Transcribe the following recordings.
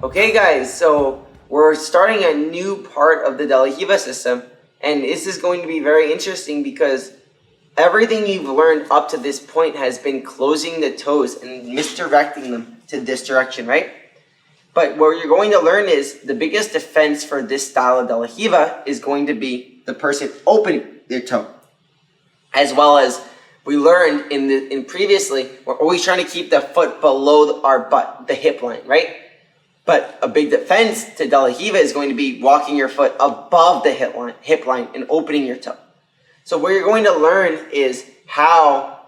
Okay guys, so we're starting a new part of the De La Riva system, and this is going to be very interesting because everything you've learned up to this point has been closing the toes and misdirecting them to this direction, right? But what you're going to learn is the biggest defense for this style of De La Riva is going to be the person opening their toe. As well as we learned in previously, we're always trying to keep the foot below our butt, the hip line, right? But a big defense to De La Riva is going to be walking your foot above the hip line and opening your toe. So what you're going to learn is how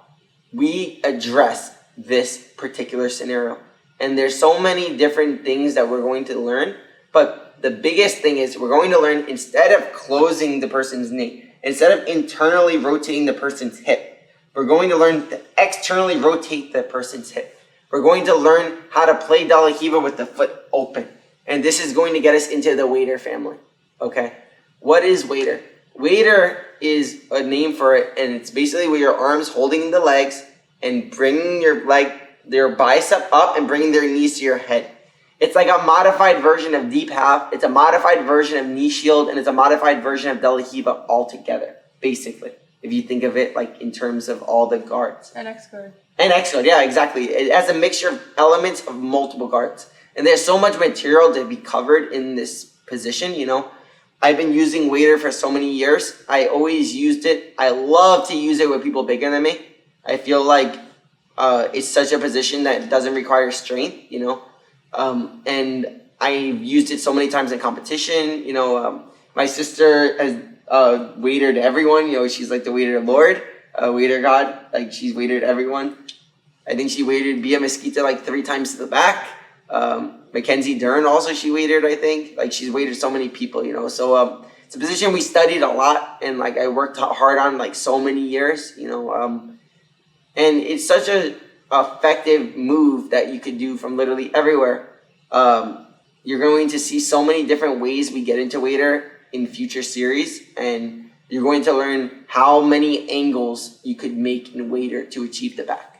we address this particular scenario. And there's so many different things that we're going to learn, but the biggest thing is we're going to learn, instead of closing the person's knee, instead of internally rotating the person's hip, we're going to learn to externally rotate the person's hip. We're going to learn how to play De La Riva with the foot open. And this is going to get us into the waiter family. Okay? What is waiter? Waiter is a name for it, and it's basically where your arms holding the legs and bringing your bicep up and bringing their knees to your head. It's like a modified version of deep half. It's a modified version of knee shield, and it's a modified version of De La Riva altogether, basically. If you think of it like in terms of all the guards. An X guard. An X guard, yeah, exactly. It has a mixture of elements of multiple guards. And there's so much material to be covered in this position, you know. I've been using waiter for so many years. I always used it. I love to use it with people bigger than me. I feel like it's such a position that doesn't require strength, you know. And I've used it so many times in competition. You know, my sister has waitered everyone. You know, she's like the waiter Lord, waiter God. Like, she's waitered everyone. I think she waitered Bia Mesquita like 3 times to the back. Mackenzie Dern also she waitered, I think. Like, she's waitered so many people, you know. So it's a position we studied a lot, and like I worked hard on like so many years, you know. And it's such a effective move that you could do from literally everywhere. You're going to see so many different ways we get into waiter in future series, and you're going to learn how many angles you could make in waiter to achieve the back.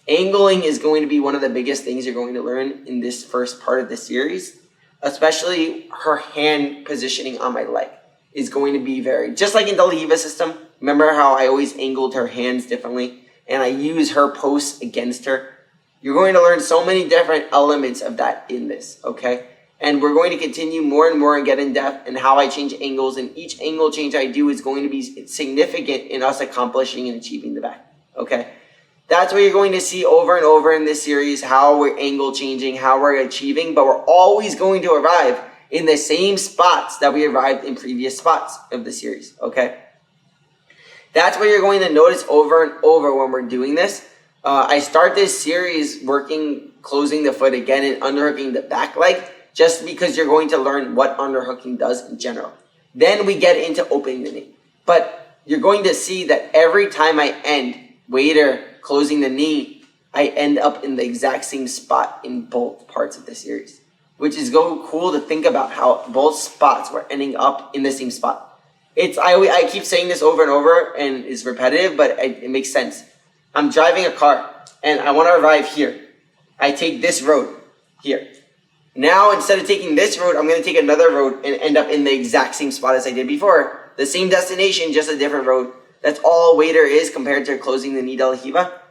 Angling is going to be one of the biggest things you're going to learn in this first part of the series, especially her hand positioning on my leg is going to be just like in the De La Riva system. Remember how I always angled her hands differently and I use her posts against her? You're going to learn so many different elements of that in this, okay? And we're going to continue more and more and get in depth in how I change angles, and each angle change I do is going to be significant in us accomplishing and achieving the back, okay? That's what you're going to see over and over in this series, how we're angle changing, how we're achieving, but we're always going to arrive in the same spots that we arrived in previous spots of the series, okay? That's what you're going to notice over and over when we're doing this. I start this series closing the foot again and underhooking the back leg, just because you're going to learn what underhooking does in general. Then we get into opening the knee. But you're going to see that every time I end waiter closing the knee, I end up in the exact same spot in both parts of the series, which is so cool to think about how both spots were ending up in the same spot. I keep saying this over and over, and it's repetitive, but it makes sense. I'm driving a car, and I want to arrive here. I take this road here. Now, instead of taking this road, I'm going to take another road and end up in the exact same spot as I did before. The same destination, just a different road. That's all waiter is compared to closing the knee De La Riva.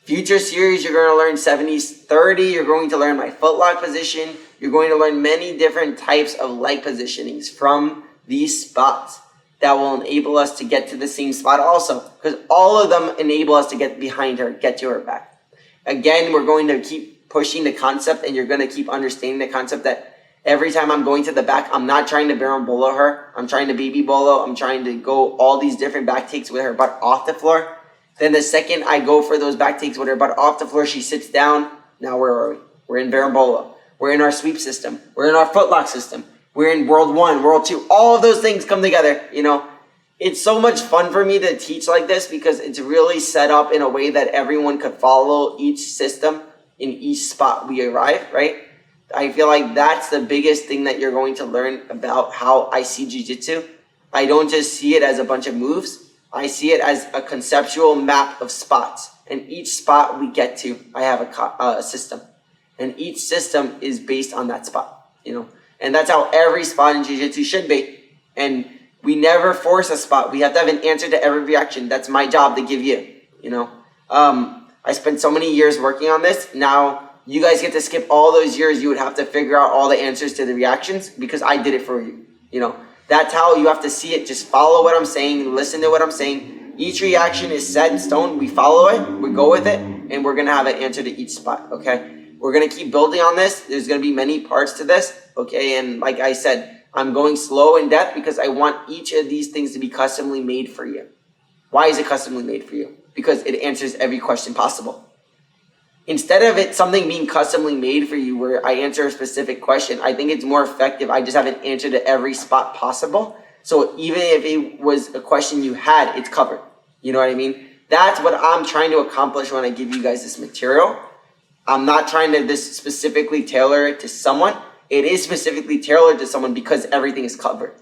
Future series, you're going to learn 70s-30. You're going to learn my footlock position. You're going to learn many different types of leg positionings from these spots that will enable us to get to the same spot also. Because all of them enable us to get behind her, get to her back. Again, we're going to keep pushing the concept, and you're going to keep understanding the concept that every time I'm going to the back, I'm not trying to barrel bolo her. I'm trying to baby bolo. I'm trying to go all these different back takes with her butt off the floor. Then the second I go for those back takes with her butt off the floor, she sits down. Now where are we? We're in barrel bolo. We're in our sweep system. We're in our footlock system. We're in World 1, World 2. All of those things come together, you know. It's so much fun for me to teach like this because it's really set up in a way that everyone could follow each system in each spot we arrive, right? I feel like that's the biggest thing that you're going to learn about how I see Jiu-Jitsu. I don't just see it as a bunch of moves. I see it as a conceptual map of spots. And each spot we get to, I have a system. And each system is based on that spot, you know. And that's how every spot in jiu-jitsu should be. And we never force a spot. We have to have an answer to every reaction. That's my job to give you, you know. I spent so many years working on this. Now you guys get to skip all those years. You would have to figure out all the answers to the reactions because I did it for you, you know. That's how you have to see it. Just follow what I'm saying. Listen to what I'm saying. Each reaction is set in stone. We follow it. We go with it. And we're going to have an answer to each spot, okay? We're going to keep building on this. There's going to be many parts to this, okay? And like I said, I'm going slow in depth because I want each of these things to be customly made for you. Why is it customly made for you? Because it answers every question possible. Instead of it something being customly made for you where I answer a specific question, I think it's more effective. I just have an answer to every spot possible. So even if it was a question you had, it's covered. You know what I mean? That's what I'm trying to accomplish when I give you guys this material. I'm not trying to this specifically tailor it to someone. It is specifically tailored to someone because everything is covered.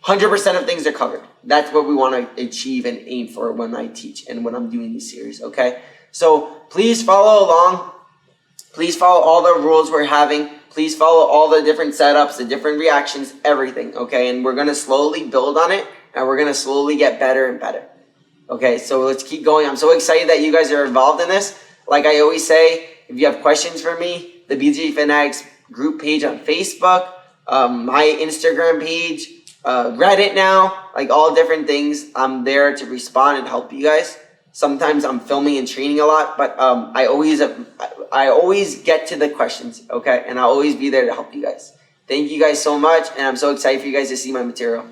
100% of things are covered. That's what we want to achieve and aim for when I teach and when I'm doing these series, okay? So please follow along. Please follow all the rules we're having. Please follow all the different setups, the different reactions, everything, okay? And we're going to slowly build on it, and we're going to slowly get better and better. Okay, so let's keep going. I'm so excited that you guys are involved in this. Like I always say, if you have questions for me, the BJJ Fanatics group page on Facebook, my Instagram page, Reddit now, like all different things. I'm there to respond and help you guys. Sometimes I'm filming and training a lot, but I always get to the questions, okay? And I'll always be there to help you guys. Thank you guys so much, and I'm so excited for you guys to see my material.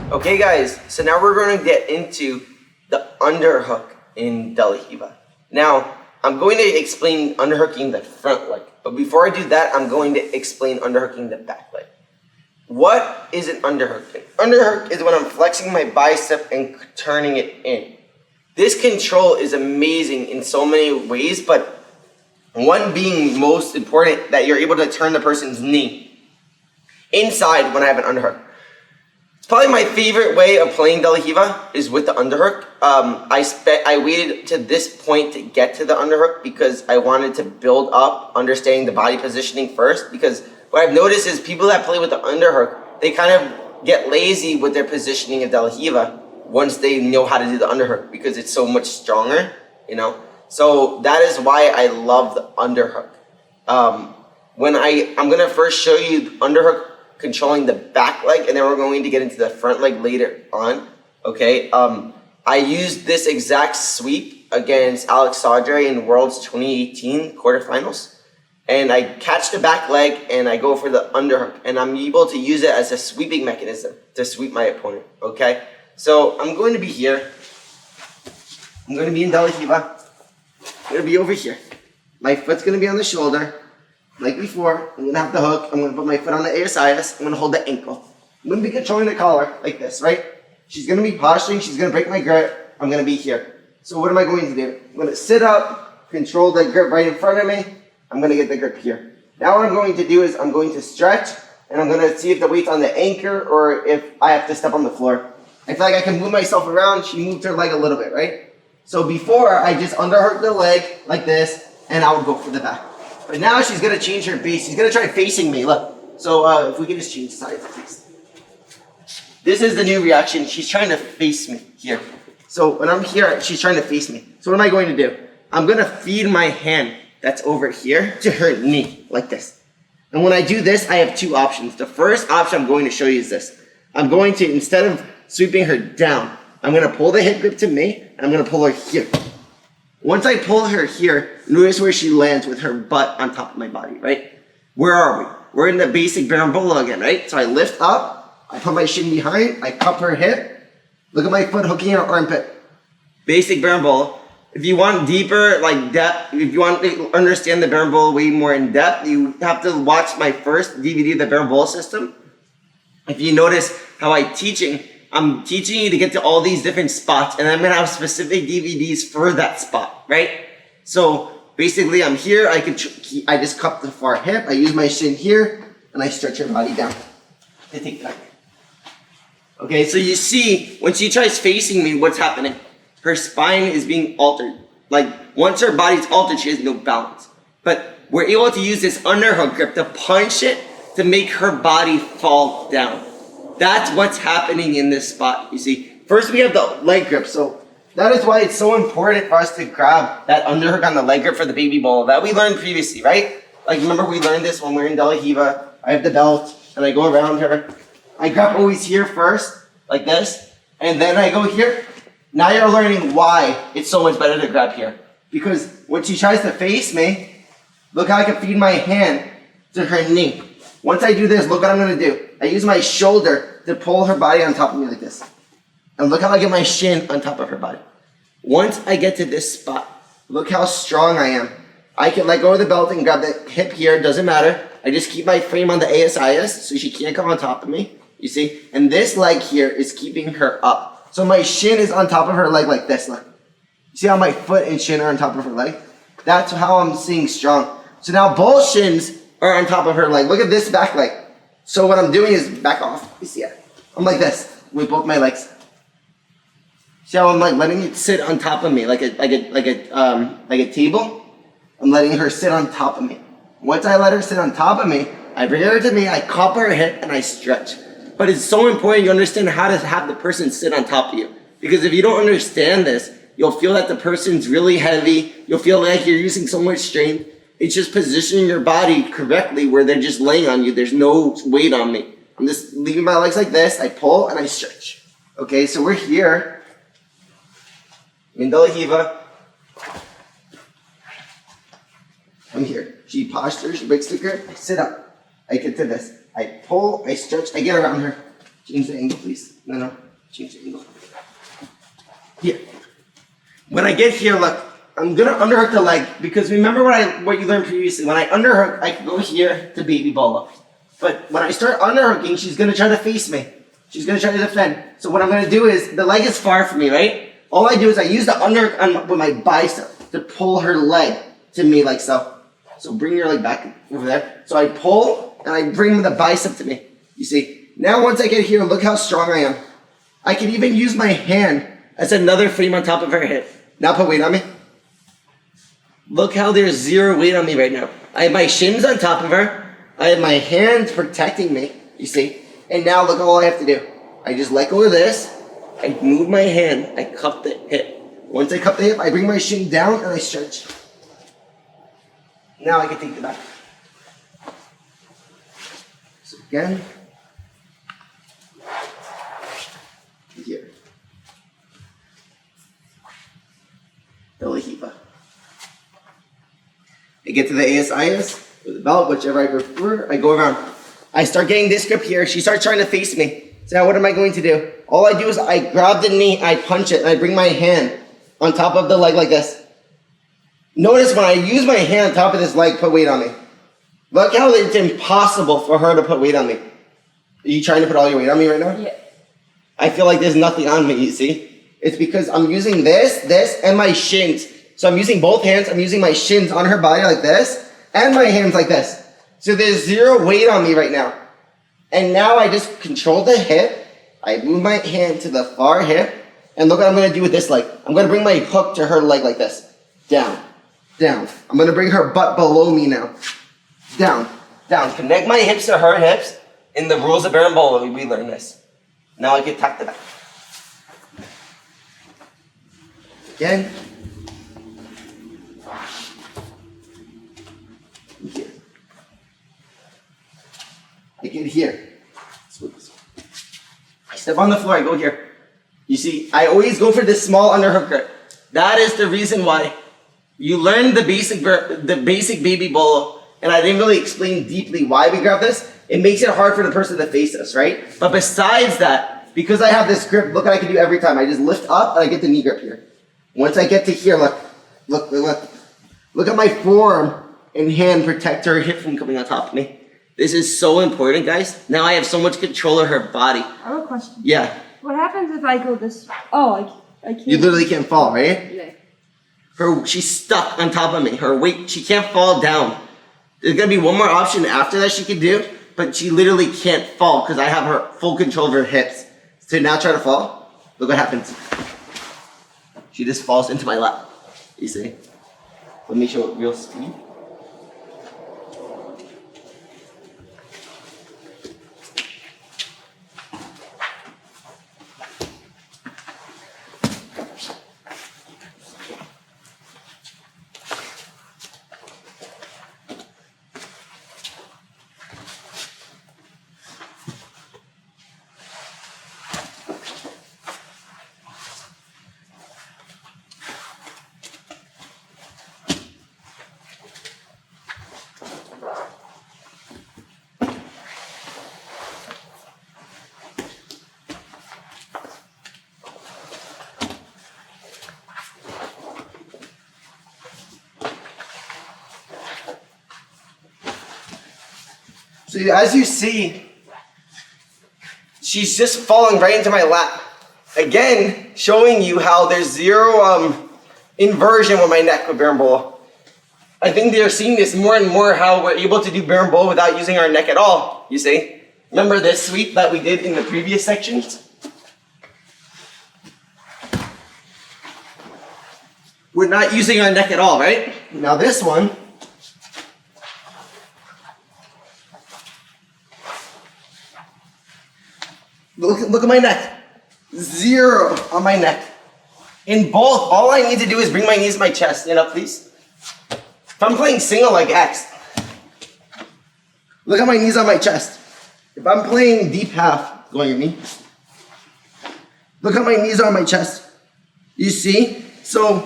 Okay guys, so now we're going to get into the underhook in De La Riva. Now, I'm going to explain underhooking the front leg, but before I do that, I'm going to explain underhooking the back leg. What is an underhook? An underhook is when I'm flexing my bicep and turning it in. This control is amazing in so many ways, but one being most important, that you're able to turn the person's knee inside when I have an underhook. Probably my favorite way of playing De La Riva is with the underhook. I waited to this point to get to the underhook because I wanted to build up understanding the body positioning first. Because what I've noticed is people that play with the underhook, they kind of get lazy with their positioning of De La Riva once they know how to do the underhook because it's so much stronger, you know. So that is why I love the underhook. I'm gonna first show you the underhook controlling the back leg, and then we're going to get into the front leg later on, okay? I used this exact sweep against Alex Sadre in Worlds 2018 quarterfinals, and I catch the back leg, and I go for the underhook, and I'm able to use it as a sweeping mechanism to sweep my opponent, okay? So I'm going to be here. I'm going to be in De La Riva. I'm going to be over here. My foot's going to be on the shoulder. Like before, I'm going to have the hook. I'm going to put my foot on the ASIS. I'm going to hold the ankle. I'm going to be controlling the collar like this, right? She's going to be posturing. She's going to break my grip. I'm going to be here. So what am I going to do? I'm going to sit up, control the grip right in front of me. I'm going to get the grip here. Now what I'm going to do is I'm going to stretch, and I'm going to see if the weight's on the anchor or if I have to step on the floor. I feel like I can move myself around. She moved her leg a little bit, right? So before, I just underhooked the leg like this, and I would go for the back. But now she's going to change her base. She's going to try facing me. Look. So if we can just change sides, please. This is the new reaction. She's trying to face me here. So when I'm here, she's trying to face me. So what am I going to do? I'm going to feed my hand that's over here to her knee, like this. And when I do this, I have two options. The first option I'm going to show you is this. I'm going to, instead of sweeping her down, I'm going to pull the hip grip to me, and I'm going to pull her here. Once I pull her here, notice where she lands with her butt on top of my body, right? Where are we? We're in the basic berimbolo again, right? So I lift up, I put my shin behind, I cup her hip. Look at my foot hooking her armpit. Basic berimbolo. If you want deeper, like depth, if you want to understand the berimbolo way more in depth, you have to watch my first DVD of the berimbolo system. If you notice how I'm teaching you to get to all these different spots, and I'm going to have specific DVDs for that spot, right? So basically I'm here, I just cup the far hip, I use my shin here, and I stretch her body down to take that. Okay, so you see, when she tries facing me, what's happening? Her spine is being altered. Like, once her body's altered, she has no balance. But we're able to use this underhook grip to punch it to make her body fall down. That's what's happening in this spot, you see. First, we have the leg grip. So that is why it's so important for us to grab that underhook on the leg grip for the baby ball that we learned previously, right? Like, remember we learned this when we were in De La Riva. I have the belt, and I go around her. I grab always here first, like this, and then I go here. Now you're learning why it's so much better to grab here. Because when she tries to face me, look how I can feed my hand to her knee. Once I do this, look what I'm going to do. I use my shoulder to pull her body on top of me like this. And look how I get my shin on top of her body. Once I get to this spot, look how strong I am. I can let go of the belt and grab the hip here, doesn't matter. I just keep my frame on the ASIS so she can't come on top of me, you see? And this leg here is keeping her up. So my shin is on top of her leg like this, look. You see how my foot and shin are on top of her leg? That's how I'm seeing strong. So now both shins are on top of her leg. Look at this back leg. So what I'm doing is back off. You see it? I'm like this with both my legs. See how I'm like letting it sit on top of me like a table? I'm letting her sit on top of me. Once I let her sit on top of me, I bring her to me, I cup her hip, and I stretch. But it's so important you understand how to have the person sit on top of you. Because if you don't understand this, you'll feel that the person's really heavy. You'll feel like you're using so much strength. It's just positioning your body correctly where they're just laying on you. There's no weight on me. I'm just leaving my legs like this. I pull and I stretch. Okay, so we're here in De La Riva. I'm here. She postures, she breaks the grip, I sit up. I get to this. I pull, I stretch, I get around her. Change the angle, please. No. Change the angle. Here. When I get here, look, I'm gonna underhook the leg because remember what you learned previously. When I underhook, I can go here to baby ball up. But when I start underhooking, she's gonna try to face me. She's gonna try to defend. So what I'm gonna do is, the leg is far from me, right? All I do is I use the underhook with my bicep to pull her leg to me like so. So bring your leg back over there. So I pull and I bring the bicep to me. You see? Now once I get here, look how strong I am. I can even use my hand as another frame on top of her hip. Now put weight on me. Look how there's zero weight on me right now. I have my shins on top of her. I have my hands protecting me, you see? And now look at all I have to do. I just let go of this. I move my hand. I cup the hip. Once I cup the hip, I bring my shin down and I stretch. Now I can take the back. So again. Here. De La Riva. I get to the ASIS or the belt, whichever I prefer. I go around. I start getting this grip here. She starts trying to face me. So now what am I going to do? All I do is I grab the knee, I punch it, and I bring my hand on top of the leg like this. Notice when I use my hand on top of this leg, put weight on me. Look how it's impossible for her to put weight on me. Are you trying to put all your weight on me right now? Yeah. I feel like there's nothing on me, you see? It's because I'm using this, and my shins. So I'm using both hands. I'm using my shins on her body like this, and my hands like this. So there's zero weight on me right now. And now I just control the hip. I move my hand to the far hip, and look what I'm going to do with this leg. I'm going to bring my hook to her leg like this. Down. Down. I'm going to bring her butt below me now. Down. Down. Connect my hips to her hips. In the rules of Berimbolo, we learn this. Now I can tuck the back. Again. Here. I get here. I step on the floor, I go here. You see, I always go for this small underhook grip. That is the reason why. You learned the basic baby bolo, and I didn't really explain deeply why we grab this. It makes it hard for the person to face us, right? But besides that, because I have this grip, look what I can do every time. I just lift up and I get the knee grip here. Once I get to here, look at my forearm and hand protect her hip from coming on top of me. This is so important, guys. Now I have so much control of her body. I have a question. Yeah. What happens if I go this? Oh, I can't. You literally can't fall, right? Yeah. She's stuck on top of me. Her weight, she can't fall down. There's gonna be one more option after that she can do, but she literally can't fall because I have her full control of her hips. So now try to fall. Look what happens. She just falls into my lap. You see? Let me show it real speed. So as you see, she's just falling right into my lap. Again, showing you how there's zero inversion with my neck with berimbolo. I think they're seeing this more and more, how we're able to do berimbolo without using our neck at all, you see? Remember this sweep that we did in the previous sections? We're not using our neck at all, right? Now this one, look at my neck. Zero on my neck. In both, all I need to do is bring my knees to my chest. Stand up, please. If I'm playing single like X, look at my knees on my chest. If I'm playing deep half, going at me, look at my knees on my chest. You see? So,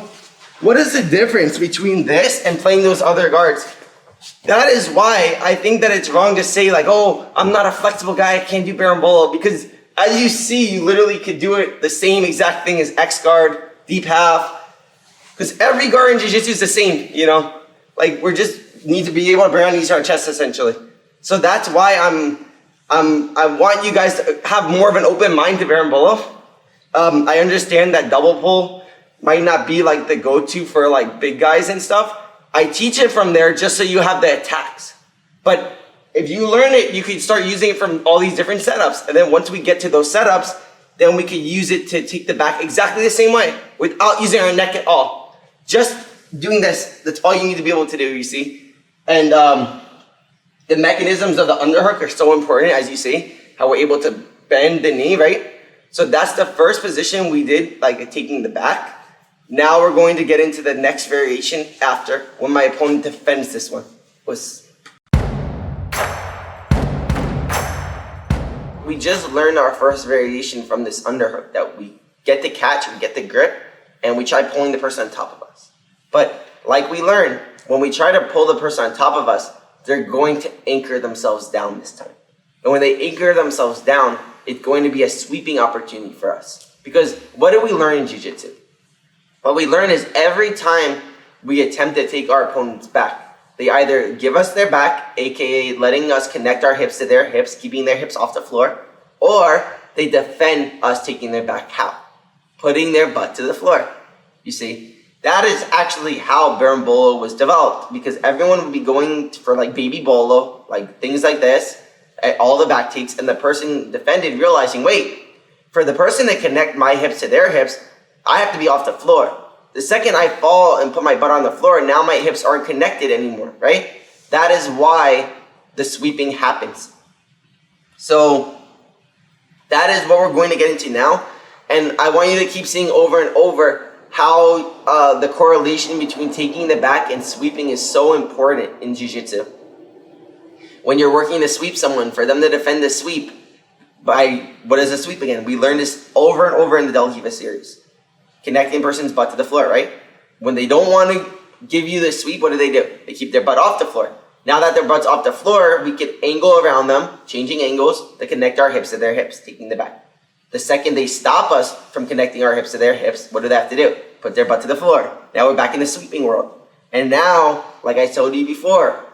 what is the difference between this and playing those other guards? That is why I think that it's wrong to say like, oh, I'm not a flexible guy, I can't do berimbolo, because as you see, you literally could do it the same exact thing as X guard, deep half, because every guard in jiu-jitsu is the same, you know? Like, we just need to be able to bring our knees to our chest, essentially. So that's why I want you guys to have more of an open mind to berimbolo. I understand that double pull might not be like the go-to for like big guys and stuff. I teach it from there just so you have the attacks. But if you learn it, you can start using it from all these different setups. And then once we get to those setups, then we can use it to take the back exactly the same way without using our neck at all. Just doing this, that's all you need to be able to do, you see? And the mechanisms of the underhook are so important, as you see, how we're able to bend the knee, right? So that's the first position we did, like taking the back. Now we're going to get into the next variation after, when my opponent defends this one. We just learned our first variation from this underhook, that we get the catch, we get the grip, and we try pulling the person on top of us. But like we learned, when we try to pull the person on top of us, they're going to anchor themselves down this time. And when they anchor themselves down, it's going to be a sweeping opportunity for us. Because what do we learn in jiu-jitsu? What we learn is every time we attempt to take our opponent's back, they either give us their back, aka letting us connect our hips to their hips, keeping their hips off the floor, or they defend us taking their back. How? Putting their butt to the floor. You see? That is actually how berimbolo was developed, because everyone would be going for like baby bolo, like things like this, at all the back takes, and the person defended realizing, wait, for the person to connect my hips to their hips, I have to be off the floor. The second I fall and put my butt on the floor, now my hips aren't connected anymore, right? That is why the sweeping happens. So that is what we're going to get into now. And I want you to keep seeing over and over how the correlation between taking the back and sweeping is so important in jiu-jitsu. When you're working to sweep someone, for them to defend the sweep, by, what is a sweep again? We learned this over and over in the Del Hiva series. Connecting a person's butt to the floor, right? When they don't want to give you the sweep, what do? They keep their butt off the floor. Now that their butt's off the floor, we can angle around them, changing angles to connect our hips to their hips, taking the back. The second they stop us from connecting our hips to their hips, what do they have to do? Put their butt to the floor. Now we're back in the sweeping world. And now, like I told you before,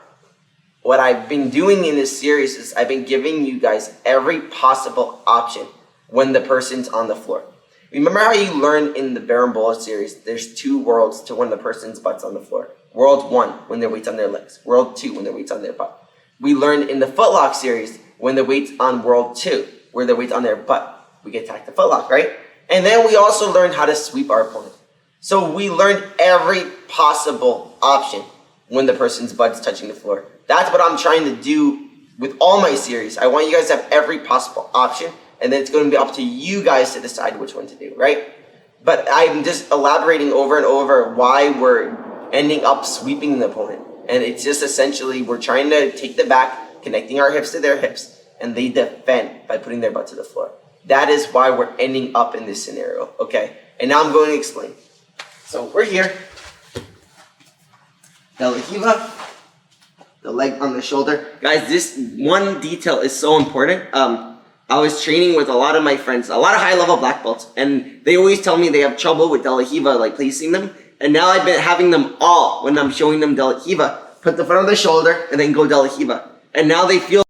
what I've been doing in this series is I've been giving you guys every possible option when the person's on the floor. Remember how you learned in the berimbolo series, there's two worlds to when the person's butt's on the floor. World 1, when their weight's on their legs. World 2, when their weight's on their butt. We learned in the footlock series, when the weight's on world 2, where their weight's on their butt. we get attacked the footlock, right? And then we also learned how to sweep our opponent. So we learned every possible option when the person's butt's touching the floor. That's what I'm trying to do with all my series. I want you guys to have every possible option, and then it's going to be up to you guys to decide which one to do, right? But I'm just elaborating over and over why we're ending up sweeping the opponent. And it's just essentially we're trying to take the back, connecting our hips to their hips, and they defend by putting their butt to the floor. That is why we're ending up in this scenario, okay? And now I'm going to explain. So we're here. De La Riva, the leg on the shoulder. Guys, this one detail is so important. I was training with a lot of my friends, a lot of high-level black belts, and they always tell me they have trouble with De La Riva, like placing them. And now I've been having them all, when I'm showing them De La Riva, put the front of the shoulder and then go De La Riva. And now they feel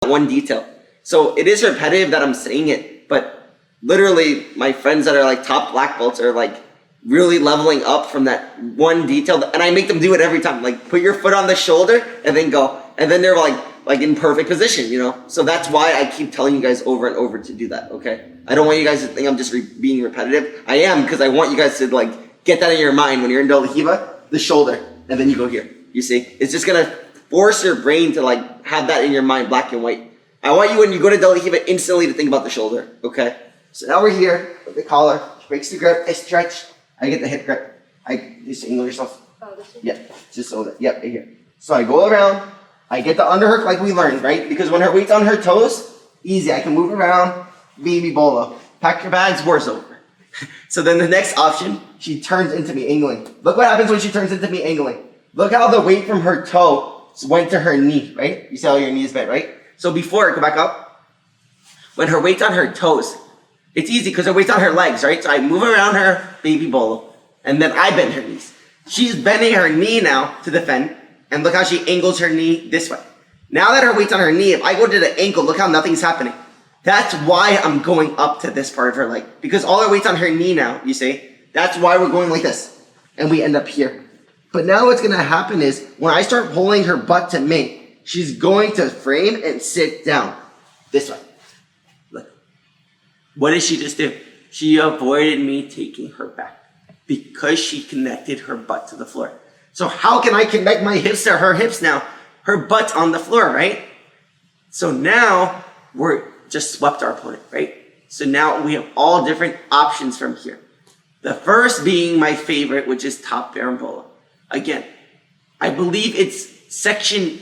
one detail. So it is repetitive that I'm saying it, but literally my friends that are like top black belts are like really leveling up from that one detail, and I make them do it every time. Like put your foot on the shoulder and then go, and then they're like in perfect position, you know? So that's why I keep telling you guys over and over to do that, okay? I don't want you guys to think I'm just being repetitive. I am, because I want you guys to like get that in your mind when you're in De La Riva, the shoulder, and then you go here. You see? It's just gonna force your brain to like have that in your mind, black and white. I want you, when you go to De La Riva, instantly to think about the shoulder, okay? So now we're here with the collar, breaks the grip, I stretch, I get the hip grip. I just angle yourself. Oh, this one. Yeah, just so that, yep, right here. So I go around, I get the underhook like we learned, right? Because when her weight's on her toes, easy, I can move around, baby bolo. Pack your bags, war's over. So then the next option, she turns into me angling. Look what happens when she turns into me angling. Look how the weight from her toe went to her knee, right? You see how your knee is bent, right? So before, go back up. When her weight's on her toes, it's easy because her weight's on her legs, right? So I move around her, baby bolo, and then I bend her knees. She's bending her knee now to defend, and look how she angles her knee this way. Now that her weight's on her knee, if I go to the ankle, look how nothing's happening. That's why I'm going up to this part of her leg, because all her weight's on her knee now, you see? That's why we're going like this, and we end up here. But now what's gonna happen is, when I start pulling her butt to me, she's going to frame and sit down this way. Look. What did she just do? She avoided me taking her back because she connected her butt to the floor. So how can I connect my hips to her hips now? Her butt's on the floor, right? So now we're just swept our opponent, right? So now we have all different options from here. The first being my favorite, which is top berimbolo. Again, I believe it's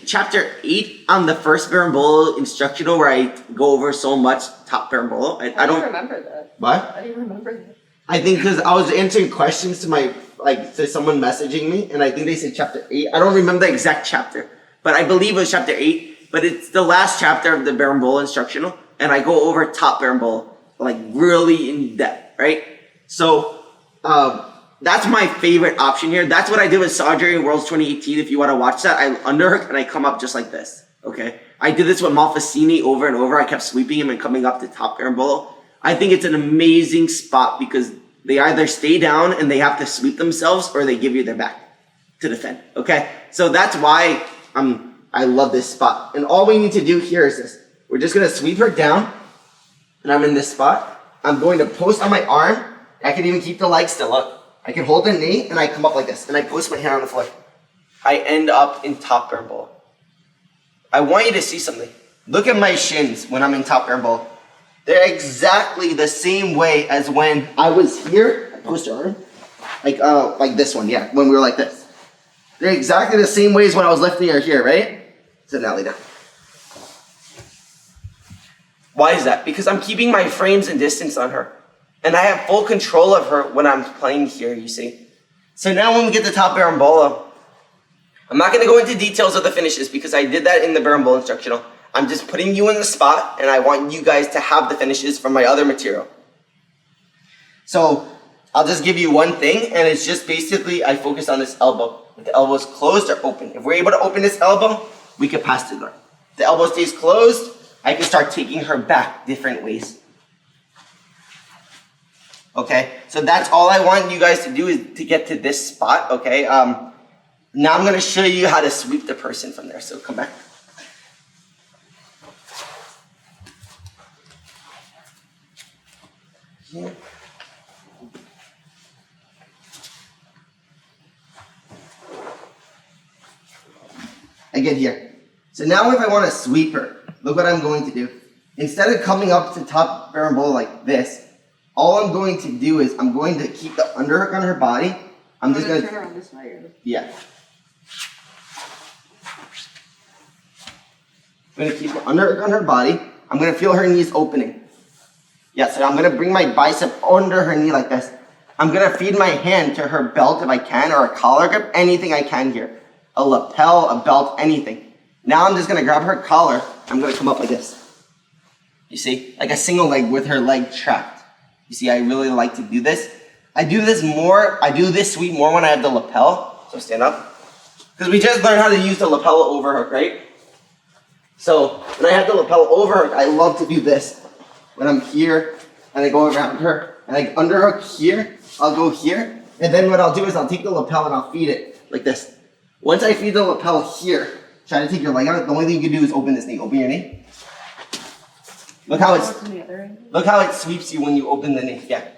chapter 8 on the first berimbolo instructional where I go over so much top berimbolo. I don't remember that. What? I didn't remember that. I think because I was answering questions to someone messaging me, and I think they said chapter 8. I don't remember the exact chapter, but I believe it was chapter 8. But it's the last chapter of the berimbolo instructional, and I go over top berimbolo, like really in depth, right? So that's my favorite option here. That's what I did with Sadri in Worlds 2018. If you want to watch that, I underhook and I come up just like this, okay? I did this with Malfacini over and over. I kept sweeping him and coming up to top berimbolo. I think it's an amazing spot because they either stay down and they have to sweep themselves or they give you their back to defend, okay? So that's why I love this spot. And all we need to do here is this. We're just going to sweep her down, and I'm in this spot. I'm going to post on my arm. I can even keep the leg still. Look, I can hold the knee, and I come up like this, and I post my hand on the floor. I end up in top berimbolo. I want you to see something. Look at my shins when I'm in top berimbolo. They're exactly the same way as when I was here. I post your arm. Like this one, yeah, when we were like this. They're exactly the same way as when I was lifting her here, right? So now lay down. Why is that? Because I'm keeping my frames and distance on her. And I have full control of her when I'm playing here, you see. So now when we get to top berimbolo, I'm not going to go into details of the finishes because I did that in the berimbolo instructional. I'm just putting you in the spot, and I want you guys to have the finishes from my other material. So I'll just give you one thing, and it's just basically I focus on this elbow. If the elbow is closed or open. If we're able to open this elbow, we can pass to the guard. If the elbow stays closed, I can start taking her back different ways. Okay, so that's all I want you guys to do is to get to this spot, okay? Now I'm going to show you how to sweep the person from there, so come back. here. I get here. So now if I want to sweep her, look what I'm going to do. Instead of coming up to top berimbolo like this, all I'm going to do is I'm going to keep the underhook on her body. I'm just going to turn around this way. Or... Yeah. I'm going to keep the underhook on her body. I'm going to feel her knees opening. Yes, and I'm going to bring my bicep under her knee like this. I'm going to feed my hand to her belt if I can, or a collar grip, anything I can here. A lapel, a belt, anything. Now I'm just going to grab her collar. I'm going to come up like this. You see? Like a single leg with her leg trapped. You see, I really like to do this. I do this sweep more when I have the lapel. So stand up. Because we just learned how to use the lapel overhook, right? So when I have the lapel overhook, I love to do this. When I'm here, and I go around her, and I underhook here, I'll go here. And then what I'll do is I'll take the lapel and I'll feed it like this. Once I feed the lapel here, try to take your leg out. The only thing you can do is open this knee. Open your knee. Look how it sweeps you when you open the knee. Yeah.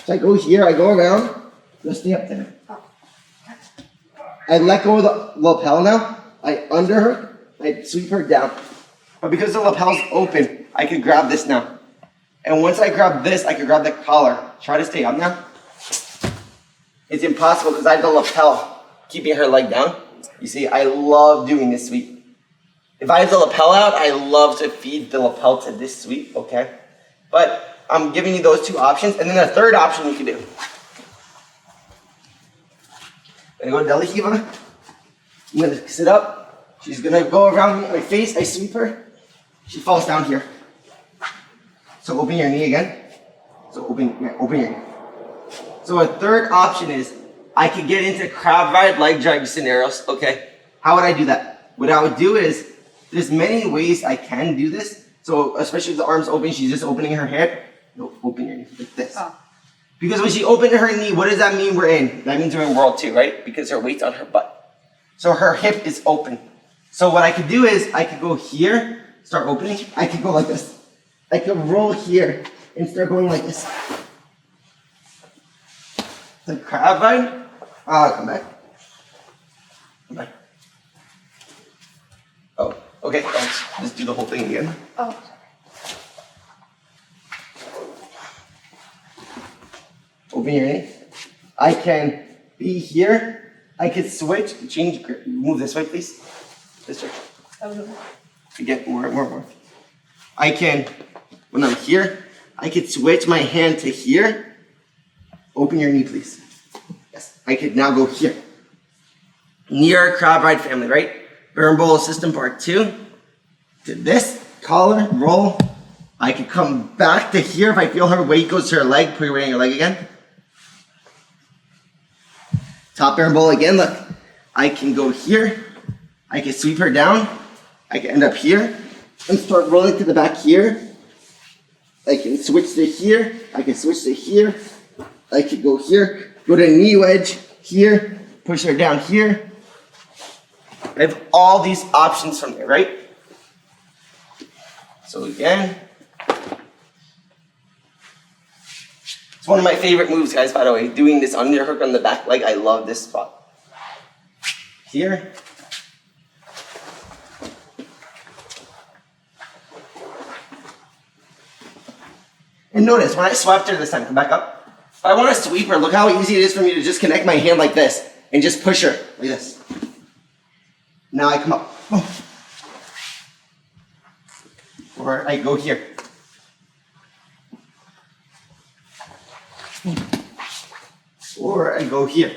So I go here, I go around, just stay up there. I let go of the lapel now. I underhook, I sweep her down. But because the lapel's open, I can grab this now. And once I grab this, I can grab the collar. Try to stay up now. It's impossible because I have the lapel keeping her leg down. You see, I love doing this sweep. If I have the lapel out, I love to feed the lapel to this sweep, okay? But I'm giving you those two options. And then the third option you can do. I'm gonna go Deli Kiva. I'm gonna sit up. She's gonna go around my face. I sweep her. She falls down here. So open your knee again. So open your knee. So a third option is I could get into crab ride leg drag scenarios. Okay. How would I do that? What I would do is there's many ways I can do this. So especially if the arm's open, she's just opening her head. No, open your knee like this. Oh. Because when she opened her knee, what does that mean we're in? That means we're in World 2, right? Because her weight's on her butt. So her hip is open. So what I could do is I could go here, start opening. I could go like this. I could roll here and start going like this. The crab ride. Come back. Come back. Oh, okay. Let's just do the whole thing again. Oh. Open your knee. I can be here. I could switch, change, move this way, please. This way. Again, more. I can, when I'm here, I could switch my hand to here. Open your knee, please. Yes. I could now go here. Near crab ride family, right? Berimbolo system part 2. Did this, collar, roll. I could come back to here if I feel her weight goes to her leg. Put your weight on your leg again. Top berimbolo again, look. I can go here. I can sweep her down. I can end up here and start rolling to the back here. I can switch to here. I can switch to here. I could go here, go to knee wedge here, push her down here. I have all these options from there, right? So again, it's one of my favorite moves, guys, by the way. Doing this underhook on the back leg, I love this spot. Here. And notice, when I swept her this time, come back up. If I want to sweep her, look how easy it is for me to just connect my hand like this and just push her like this. Now I come up. Oh. Or I go here. Or I go here.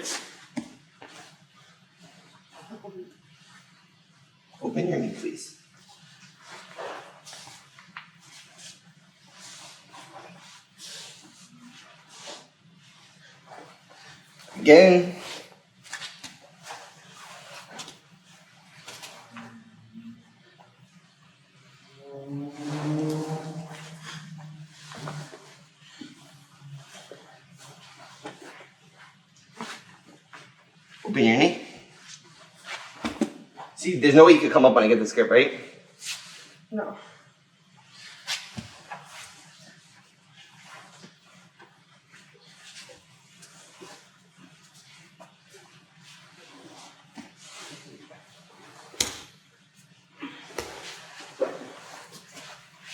Open your knee, please. Again. Open your knee. See, See, there's no way you could come up when I get this grip, right? No.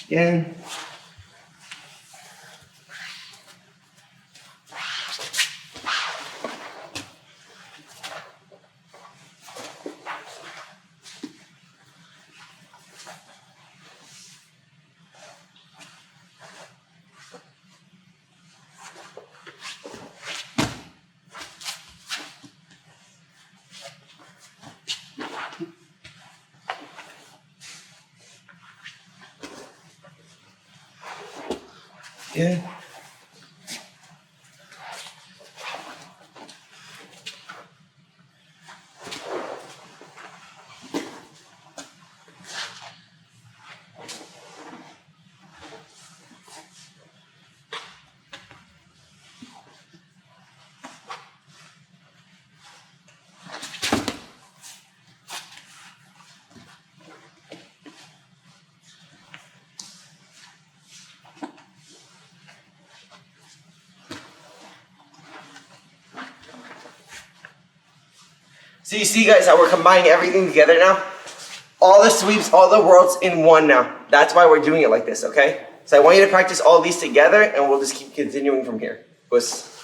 Again. Yeah. So you see guys how we're combining everything together now? All the sweeps, all the worlds in one now. That's why we're doing it like this, okay? So I want you to practice all these together and we'll just keep continuing from here. Puss.